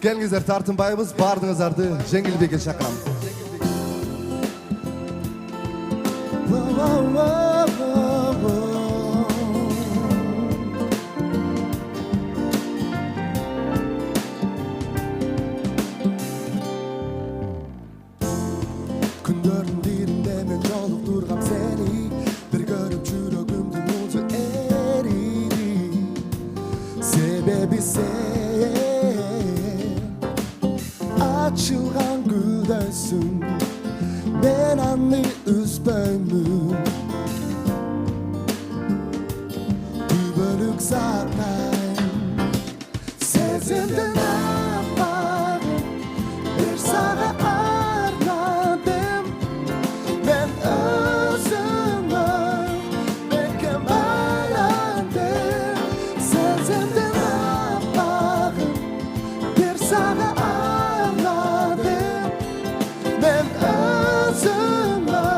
Келиңиздер, тартынбайбыз, бардыңыздарды жеңилбекке чакырам. Күндөрдүн биринде мен жолук тургам сени, бир көрүп жүрөгүмдүн музу эриди. Себеби сен ачылган гүлдөсүң, мен аны үзбөймүн. Күбөлүк сарнайм, сезимдин аппагын бир сага арнадым. Men özüme bekkem bağlandım. Sezimden apağım bir sana anladım. Men özüme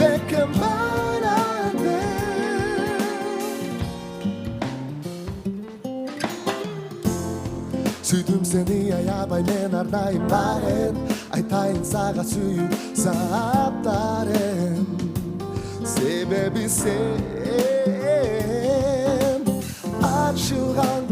bekkem bağlandım. Süydüm seni ayabay men ardayım baren. Айтайын сага сүйүп саптарым. Себеби сен ачылган